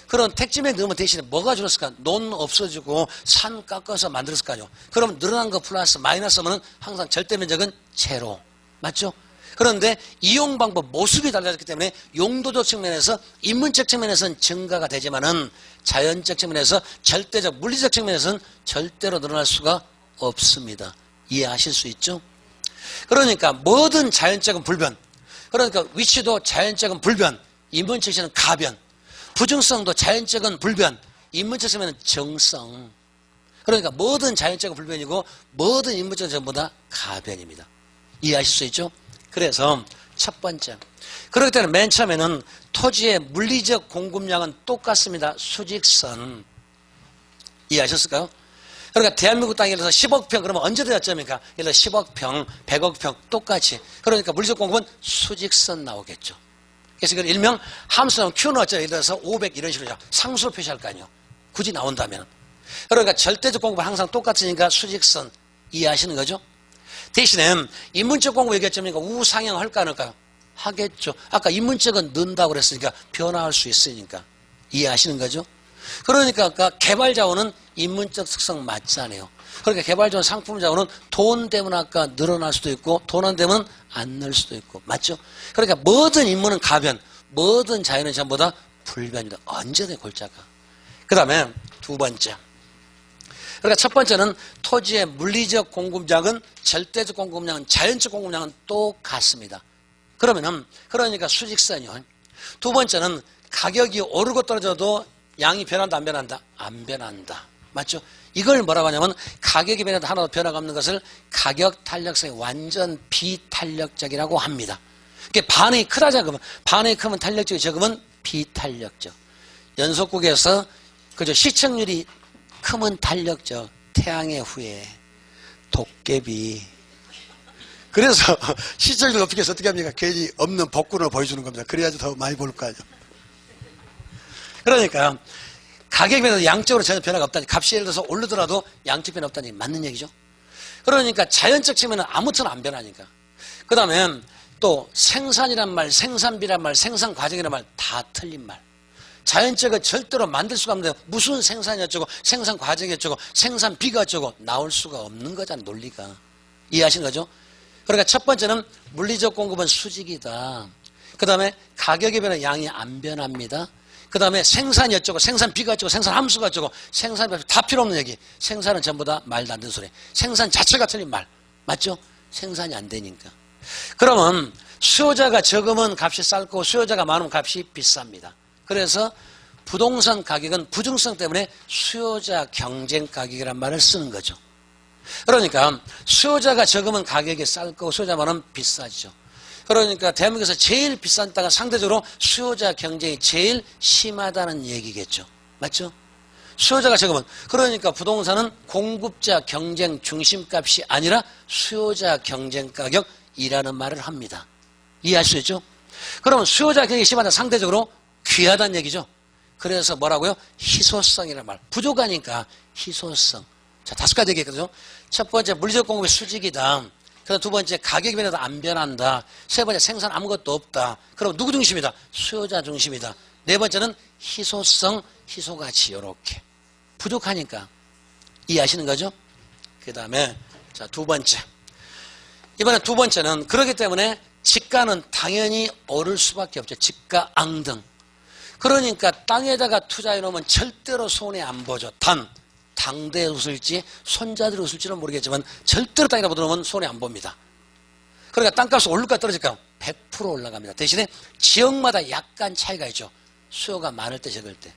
그런 택지 면적 늘면 대신에 뭐가 줄었을까? 논 없어지고 산 깎아서 만들었을 거 아니에요. 그럼 늘어난 거 플러스 마이너스 하면 항상 절대 면적은 제로. 맞죠? 그런데 이용 방법, 모습이 달라졌기 때문에 용도적 측면에서 인문적 측면에서는 증가가 되지만은 자연적 측면에서 절대적, 물리적 측면에서는 절대로 늘어날 수가 없습니다. 이해하실 수 있죠? 그러니까 뭐든 자연적은 불변. 그러니까 위치도 자연적은 불변. 인문적에서는 가변. 부증성도 자연적은 불변. 인문적 측면은 정성. 그러니까 뭐든 자연적은 불변이고 뭐든 인문적은 전부 다 가변입니다. 이해하실 수 있죠? 그래서 첫 번째. 그렇기 때문에 맨 처음에는 토지의 물리적 공급량은 똑같습니다. 수직선. 이해하셨을까요? 그러니까 대한민국 땅에 대해서 10억 평 그러면 언제 되었습니까? 예를 들어 10억 평, 100억 평 똑같이. 그러니까 물리적 공급은 수직선 나오겠죠. 그래서 이걸 일명 함수는 Q는 어쩌 예를 들어서 500 이런 식으로 상수로 표시할 거 아니에요. 굳이 나온다면. 그러니까 절대적 공급은 항상 똑같으니까 수직선. 이해하시는 거죠? 대신에 인문적 공급 얘기했지만 우상향 할까 안 할까요? 하겠죠. 아까 인문적은 는다고 그랬으니까 변화할 수 있으니까. 이해하시는 거죠? 그러니까 아까 개발 자원은 인문적 특성 맞잖아요. 그러니까 개발 자원 상품 자원은 돈 되면 아까 늘어날 수도 있고 돈 안 되면 안 늘 수도 있고. 맞죠? 그러니까 뭐든 인문은 가변, 뭐든 자연은 전부 다 불변이다. 언제든 골자가. 그 다음에 두 번째. 그러니까 첫 번째는 토지의 물리적 공급량은 절대적 공급량은 자연적 공급량은 똑같습니다. 그러니까 수직선이요. 두 번째는 가격이 오르고 떨어져도 양이 변한다 안 변한다? 안 변한다. 맞죠? 이걸 뭐라고 하냐면 가격이 변해도 하나도 변화가 없는 것을 가격 탄력성이 완전 비탄력적이라고 합니다. 그게 반응이 크다 적으면 반응이 크면 탄력적이 적으면 비탄력적. 연속국에서 그죠 시청률이 크면 탄력적. 태양의 후예 도깨비. 그래서 시청률 높이기 위해서 어떻게 합니까? 괜히 없는 복근을 보여주는 겁니다. 그래야지 더 많이 볼 거 아니에요. 그러니까 가격이 변해도 양적으로 전혀 변화가 없다니 값이 예를 들어서 오르더라도 양적 변화 없다니 맞는 얘기죠. 그러니까 자연적 측면은 아무튼 안 변하니까. 그 다음에 또 생산이란 말, 생산비란 말, 생산 과정이란 말 다 틀린 말. 자연적은 절대로 만들 수가 없는데 무슨 생산이 어쩌고 생산 과정이 어쩌고 생산비가 어쩌고 나올 수가 없는 거잖아 논리가. 이해하시는 거죠? 그러니까 첫 번째는 물리적 공급은 수직이다. 그 다음에 가격의 변화 양이 안 변합니다. 그 다음에 생산이 어쩌고 생산비가 어쩌고 생산 함수가 어쩌고 생산비 다 필요 없는 얘기. 생산은 전부 다 말도 안 되는 소리. 생산 자체가 틀린 말. 맞죠? 생산이 안 되니까. 그러면 수요자가 적으면 값이 쌀고 수요자가 많으면 값이 비쌉니다. 그래서 부동산 가격은 부증성 때문에 수요자 경쟁 가격이란 말을 쓰는 거죠. 그러니까 수요자가 적으면 가격이 쌀 거고 수요자 많으면 비싸죠. 그러니까 대한민국에서 제일 비싼 땅은 상대적으로 수요자 경쟁이 제일 심하다는 얘기겠죠. 맞죠? 수요자가 적으면 그러니까 부동산은 공급자 경쟁 중심값이 아니라 수요자 경쟁 가격이라는 말을 합니다. 이해할 수 있죠? 그러면 수요자 경쟁이 심하다 상대적으로 귀하다는 얘기죠. 그래서 뭐라고요? 희소성이라는 말. 부족하니까 희소성. 자, 5가지 얘기했거든요. 첫 번째 물리적 공급이 수직이다. 그다음 두 번째 가격이 변해도 안 변한다. 세 번째 생산 아무것도 없다. 그럼 누구 중심이다? 수요자 중심이다. 네 번째는 희소성, 희소가치 이렇게. 부족하니까. 이해하시는 거죠? 그 다음에 자, 두 번째. 이번에 두 번째는 그렇기 때문에 지가는 당연히 오를 수밖에 없죠. 지가 앙등. 그러니까 땅에다가 투자해 놓으면 절대로 손해 안 보죠. 단 당대에 웃을지 손자들이 웃을지는 모르겠지만 절대로 땅에다 묻어놓으면 손해 안 봅니다. 그러니까 땅값이 오를까 떨어질까? 100% 올라갑니다. 대신에 지역마다 약간 차이가 있죠. 수요가 많을 때 적을 때.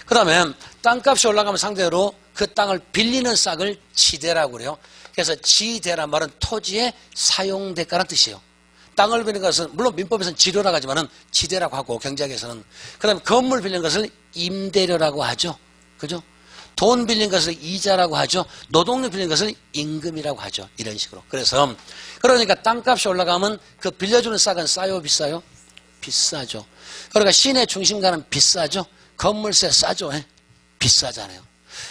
그 다음에 땅값이 올라가면 상대로 그 땅을 빌리는 싹을 지대라고 그래요. 그래서 지대란 말은 토지의 사용대가라는 뜻이에요. 땅을 빌리는 것은 물론 민법에서는 지료라고 하지만 지대라고 하고 경제학에서는 그 다음에 건물 빌리는 것을 임대료라고 하죠. 그죠? 돈 빌린 것을 이자라고 하죠. 노동력 빌린 것을 임금이라고 하죠. 이런 식으로. 그래서 그러니까 땅값이 올라가면 그 빌려주는 싹은 싸요 비싸요? 비싸죠. 그러니까 시내 중심가는 비싸죠. 건물세 싸죠. 비싸잖아요.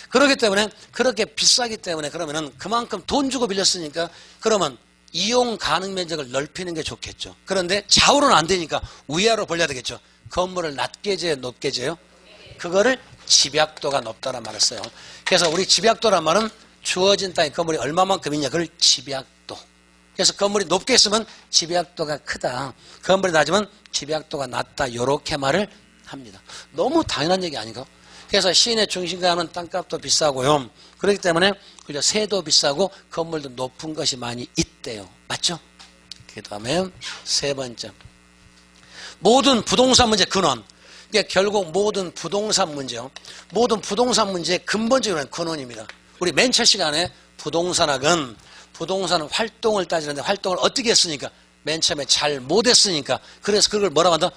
그렇기 때문에 그렇게 비싸기 때문에 그러면은 그만큼 돈 주고 빌렸으니까 그러면 이용 가능 면적을 넓히는 게 좋겠죠. 그런데 좌우로는 안 되니까 위아래로 벌려야 되겠죠. 건물을 낮게 지어요, 높게 지어요? 그거를 집약도가 높다는 말을 써요. 그래서 우리 집약도란 말은 주어진 땅의 건물이 얼마만큼 있냐, 그걸 집약도. 그래서 건물이 높게 있으면 집약도가 크다. 건물이 낮으면 집약도가 낮다. 이렇게 말을 합니다. 너무 당연한 얘기 아닌가? 그래서 시내 중심가는 땅값도 비싸고요. 그렇기 때문에 그죠, 세도 비싸고 건물도 높은 것이 많이 있대요. 맞죠? 그 다음에 세 번째, 모든 부동산 문제 근원. 그러니까 결국 모든 부동산 문제요. 모든 부동산 문제의 근본적인 근원입니다. 우리 맨 첫 시간에 부동산학은 부동산 활동을 따지는데 활동을 어떻게 했으니까 맨 처음에 잘 못했으니까 그래서 그걸 뭐라고 한다?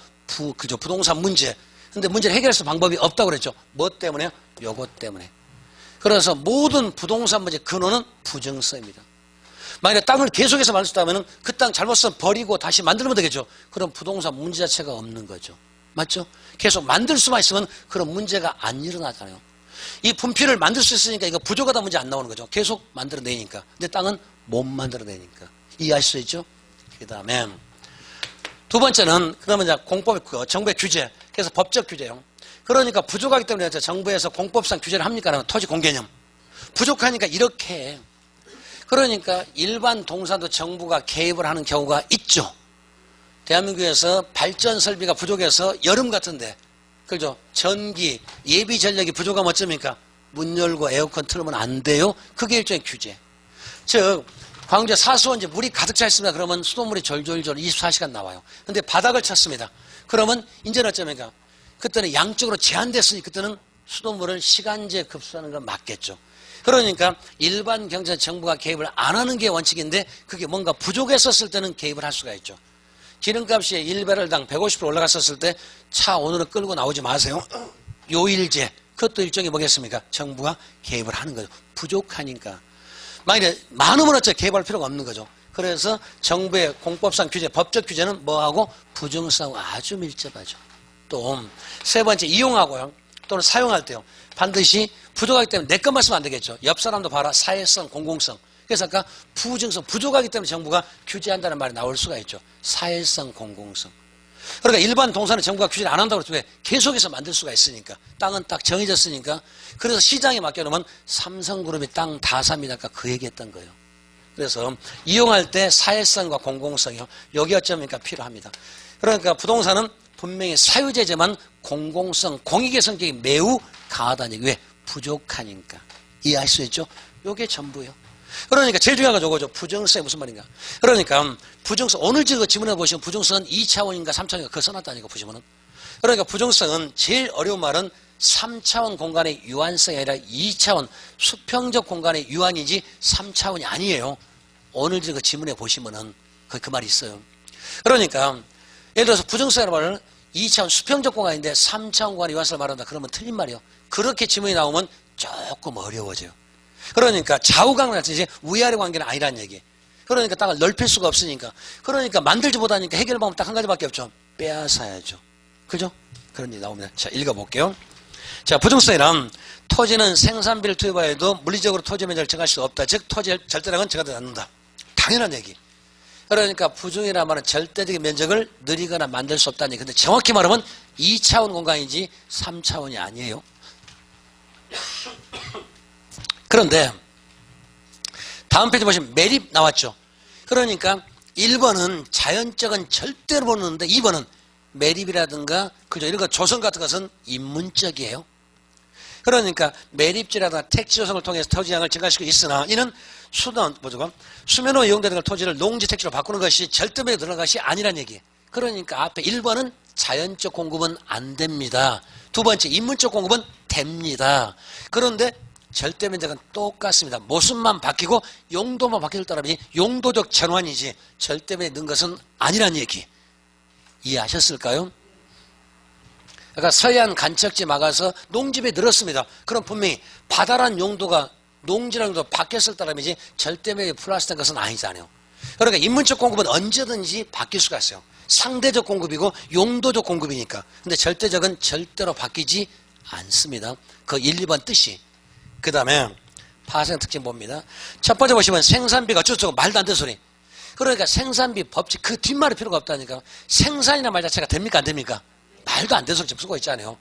그죠, 부동산 문제. 근데 문제를 해결할 수 방법이 없다고 그랬죠. 뭐 때문에요? 요것 때문에. 그래서 모든 부동산 문제 근원은 부정성입니다. 만약에 땅을 계속해서 만들었다면 그 땅 잘못 쓰면 버리고 다시 만들면 되겠죠. 그럼 부동산 문제 자체가 없는 거죠. 맞죠? 계속 만들 수만 있으면 그런 문제가 안 일어나잖아요. 이 분필을 만들 수 있으니까 이거 부족하다 문제 안 나오는 거죠. 계속 만들어내니까. 근데 땅은 못 만들어내니까. 이해할 수 있죠? 그 다음에 두 번째는 그러면 이제 공법, 정부의 규제. 그래서 법적 규제요. 그러니까 부족하기 때문에 정부에서 공법상 규제를 합니까? 라면 토지 공개념. 부족하니까 이렇게 해. 그러니까 일반 동산도 정부가 개입을 하는 경우가 있죠. 대한민국에서 발전 설비가 부족해서 여름 같은데, 그죠? 전기, 예비 전력이 부족하면 어쩝니까? 문 열고 에어컨 틀으면 안 돼요? 그게 일종의 규제. 즉, 광주에 사수원지 물이 가득 차 있습니다. 그러면 수돗물이 졸졸졸 24시간 나와요. 근데 바닥을 쳤습니다. 그러면 이제는 어쩌니까? 그때는 양쪽으로 제한됐으니 그때는 수돗물을 시간제 급수하는 건 맞겠죠. 그러니까 일반 경제 정부가 개입을 안 하는 게 원칙인데 그게 뭔가 부족했었을 때는 개입을 할 수가 있죠. 기름값이 1배럴당 150% 올라갔었을 때 차 오늘은 끌고 나오지 마세요. 요일제. 그것도 일종의 뭐겠습니까? 정부가 개입을 하는 거죠. 부족하니까. 만약에 많으면 어째 개입할 필요가 없는 거죠. 그래서 정부의 공법상 규제, 법적 규제는 뭐하고? 부정성하고 아주 밀접하죠. 또 세 번째, 이용하고요. 또는 사용할 때요. 반드시 부족하기 때문에 내 것만 쓰면 안 되겠죠. 옆 사람도 봐라. 사회성, 공공성. 그래서 아까 부정성, 부족하기 때문에 정부가 규제한다는 말이 나올 수가 있죠. 사회성, 공공성. 그러니까 일반 동산은 정부가 규제를 안 한다고 그랬죠. 왜? 계속해서 만들 수가 있으니까. 땅은 딱 정해졌으니까. 그래서 시장에 맡겨놓으면 삼성그룹이 땅 다 삽니다. 아까 그 얘기했던 거예요. 그래서 이용할 때 사회성과 공공성이요. 여기 어쩌니까 필요합니다. 그러니까 부동산은 분명히 사유재지만 공공성, 공익의 성격이 매우 강하다는 얘기. 왜? 부족하니까. 이해할 수 있죠? 요게 전부예요. 그러니까 제일 중요한 건 저거죠. 부정성이 무슨 말인가. 그러니까 부정성, 오늘 지금 지문에 보시면 부정성은 2차원인가 3차원인가 그거 써놨다니까 보시면은. 그러니까 부정성은 제일 어려운 말은 3차원 공간의 유한성이 아니라 2차원 수평적 공간의 유한이지 3차원이 아니에요. 오늘 지금 지문에 보시면은 그 말이 있어요. 그러니까 예를 들어서 부정성이라는 말은 2차원 수평적 공간인데 3차원 공간의 유한성을 말한다. 그러면 틀린 말이에요. 그렇게 지문이 나오면 조금 어려워져요. 그러니까 좌우강락이지 위아래 관계는 아니란 얘기. 그러니까 땅을 넓힐 수가 없으니까. 그러니까 만들지 못하니까 해결 방법 딱 한 가지밖에 없죠. 빼앗아야죠. 그죠? 그런 일이 나옵니다. 자, 읽어볼게요. 자, 부정성이란 토지는 생산비를 투입하여도 물리적으로 토지 면적을 증가할 수 없다. 즉 토지의 절대량은 증가되지 않는다. 당연한 얘기. 그러니까 부정이란 말은 절대적인 면적을 늘리거나 만들 수 없다는 얘기. 근데 정확히 말하면 2차원 공간이지 3차원이 아니에요. 그런데 다음 페이지 보시면 매립 나왔죠. 그러니까 1번은 자연적은 절대로 모르는데 2번은 매립이라든가 그죠 이런 거 조성 같은 것은 인문적이에요. 그러니까 매립지라든가 택지 조성을 통해서 토지량을 증가시키고 있으나 이는 수면으로 이용되는 토지를 농지 택지로 바꾸는 것이 절대 매립에 들어간 것이 아니란 얘기예요. 그러니까 앞에 1번은 자연적 공급은 안 됩니다. 두 번째 인문적 공급은 됩니다. 그런데 절대 면적은 똑같습니다. 모습만 바뀌고 용도만 바뀌길 따르니 용도적 전환이지 절대 면적이 는 것은 아니란 얘기. 이해하셨을까요? 그러니까 서해안 간척지 막아서 농지배 늘었습니다. 그럼 분명히 바다란 용도가 농지라는 용도가 바뀌었을 따름이지 절대 면적이 플러스된 것은 아니잖아요. 그러니까 인문적 공급은 언제든지 바뀔 수가 있어요. 상대적 공급이고 용도적 공급이니까. 근데 절대적은 절대로 바뀌지 않습니다. 그 1, 2번 뜻이. 그 다음에 파생 특징 봅니다. 첫 번째 보시면 생산비가 어쩌고저쩌고 말도 안 되는 소리. 그러니까 생산비 법칙 그 뒷말이 필요가 없다니까. 생산이나 말 자체가 됩니까 안 됩니까? 말도 안 되는 소리 지금 쓰고 있잖아요.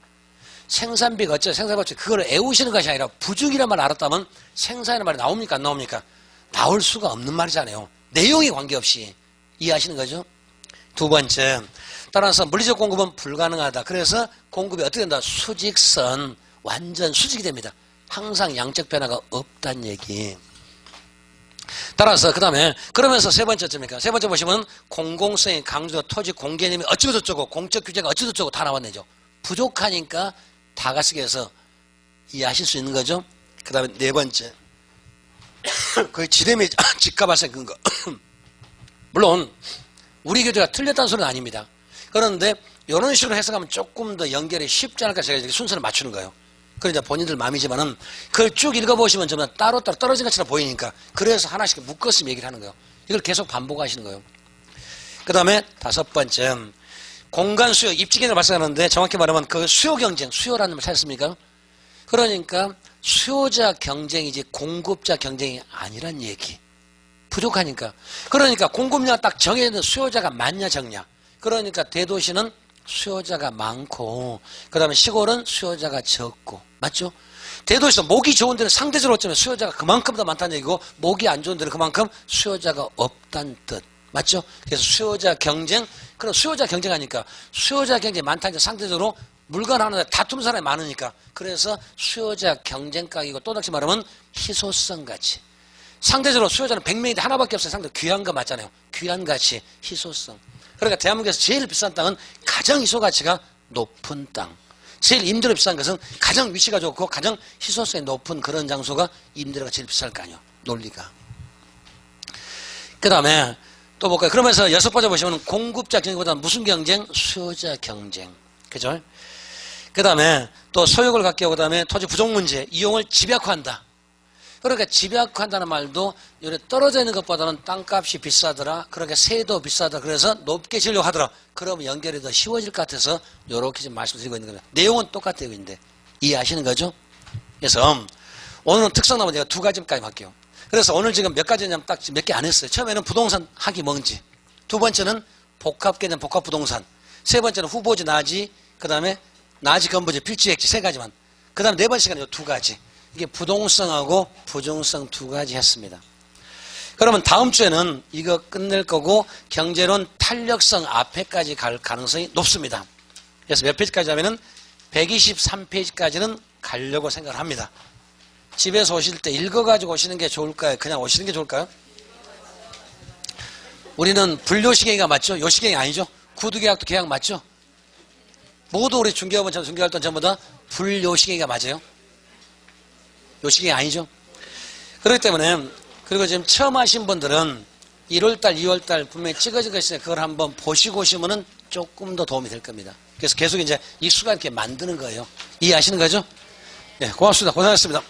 생산비가 어쩌고 생산 법칙 그거를 애우시는 것이 아니라 부족이란 말을 알았다면 생산이라는 말이 나옵니까 안 나옵니까? 나올 수가 없는 말이잖아요. 내용에 관계없이. 이해하시는 거죠? 두 번째, 따라서 물리적 공급은 불가능하다. 그래서 공급이 어떻게 된다? 수직선, 완전 수직이 됩니다. 항상 양적 변화가 없다는 얘기. 따라서 그 다음에 그러면서 세 번째 어쩝니까? 세 번째 보시면 공공성이 강조, 토지 공개념이 어쩌고저쩌고 공적 규제가 어쩌고저쩌고 다 나왔네죠. 부족하니까 다 같이 해서 이해하실 수 있는 거죠. 그 다음에 네 번째 그 지름이 집값 발생 근거. 물론 우리 교재가 틀렸다는 소리는 아닙니다. 그런데 이런 식으로 해석하면 조금 더 연결이 쉽지 않을까 제가 순서를 맞추는 거예요. 그러니까 본인들 마음이지만은 그걸 쭉 읽어보시면 전부 다 따로따로 떨어진 것처럼 보이니까 그래서 하나씩 묶었으면 얘기를 하는 거예요. 이걸 계속 반복하시는 거예요. 그 다음에 다섯 번째 공간 수요 입지경을 발생하는데 정확히 말하면 그 수요 경쟁 수요라는 말 찾았습니까? 그러니까 수요자 경쟁이지 공급자 경쟁이 아니란 얘기. 부족하니까. 그러니까 공급량 딱 정해있는 수요자가 많냐 적냐. 그러니까 대도시는 수요자가 많고 그 다음에 시골은 수요자가 적고 맞죠? 대도시도 목이 좋은 데는 상대적으로 어쩌면 수요자가 그만큼 더 많다는 얘기고 목이 안 좋은 데는 그만큼 수요자가 없다는 뜻 맞죠? 그래서 수요자 경쟁 그럼 수요자 경쟁하니까 수요자 경쟁이 많다니까 상대적으로 물건 하나에 다투는 사람이 많으니까 그래서 수요자 경쟁각이고 또 다시 말하면 희소성 가치 상대적으로 수요자는 100명인데 하나밖에 없어요. 상대적으로 귀한 거 맞잖아요. 귀한 가치, 희소성. 그러니까 대한민국에서 제일 비싼 땅은 가장 희소 가치가 높은 땅. 제일 임대료 비싼 것은 가장 위치가 좋고 가장 희소성이 높은 그런 장소가 임대료가 제일 비쌀 거 아니에요. 논리가. 그 다음에 또 볼까요? 그러면서 여섯 번째 보시면 공급자 경쟁보다 무슨 경쟁? 수요자 경쟁. 그죠? 그 다음에 또 소유를 갖게 하고 그 다음에 토지 부족 문제, 이용을 집약화한다. 그러니까 집약화한다는 말도 요래 떨어져 있는 것보다는 땅값이 비싸더라. 그러니까 세도 비싸더라. 그래서 높게 지으려고 하더라. 그러면 연결이 더 쉬워질 것 같아서 요렇게 지금 말씀드리고 있는 겁니다. 내용은 똑같아요. 근데 이해하시는 거죠? 그래서 오늘은 특성 나면 제가 두 가지까지 할게요. 그래서 오늘 지금 몇 가지냐면 딱 몇 개 안 했어요. 처음에는 부동산 학이 뭔지. 두 번째는 복합 개념 복합 부동산. 세 번째는 후보지 나지. 그 다음에 나지 건보지 필지 액지 세 가지만. 그 다음에 네 번째 시간에 두 가지. 이게 부동성하고 부정성 두 가지 했습니다. 그러면 다음 주에는 이거 끝낼 거고 경제론 탄력성 앞에까지 갈 가능성이 높습니다. 그래서 몇 페이지까지 하면은 123페이지까지는 가려고 생각을 합니다. 집에서 오실 때 읽어가지고 오시는 게 좋을까요? 그냥 오시는 게 좋을까요? 우리는 불요시경이가 맞죠? 요시경이 아니죠? 구두계약도 계약 맞죠? 모두 우리 중개업은 중개활동 전부 다 불요시경이가 맞아요? 요시경이 아니죠? 그렇기 때문에 그리고 지금 처음 하신 분들은 1월달, 2월달 분명히 찍어질 것이니까 그걸 한번 보시고 오시면은 조금 더 도움이 될 겁니다. 그래서 계속 이제 익숙하게 만드는 거예요. 이해하시는 거죠? 네, 고맙습니다. 고생하셨습니다.